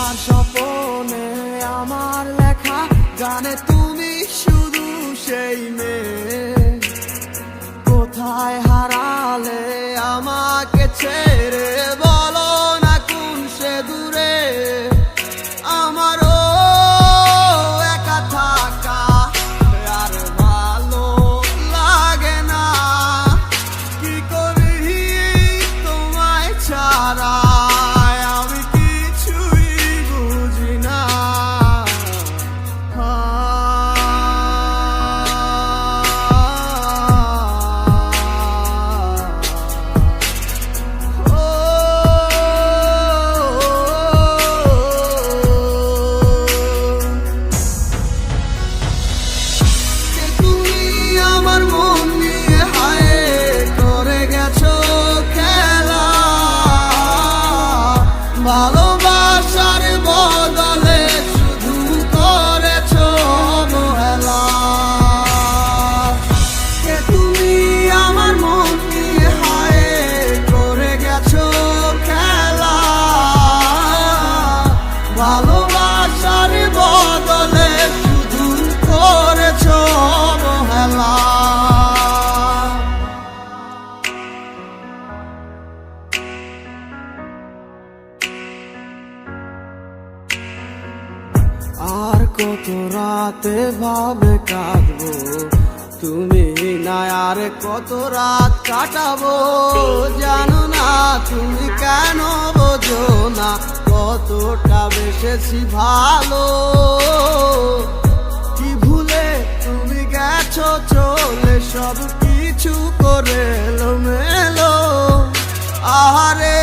আর স্বপনে আমার লেখা গানে তুমি শুধু সেই মেয়ে। কোথায় হারালে আমাকে ছেড়ে, বলো না কোন সে দূরে। আমারও একা থাকা আর ভালো লাগে না, কি করি তোমায় ছাড়া আমি কিছুই বুঝি না। ভালোবাসার বদলে শুধু করেছো অবহেলা। কে তুমি আমার মন নিয়ে হায় করে গেছো খেলা। ভালোবাসার বদলে শুধু করেছো অবহেলা। আর কত রাতে ভাবে কাটবো তুমি না, আর কত রাত কাটাবো জানো না তুমি কেন বোঝো না কতটা বেসেছি ভালো। কি ভুলে তুমি গেছো চলে, সব কিছু করে এলোমেলো। আহারে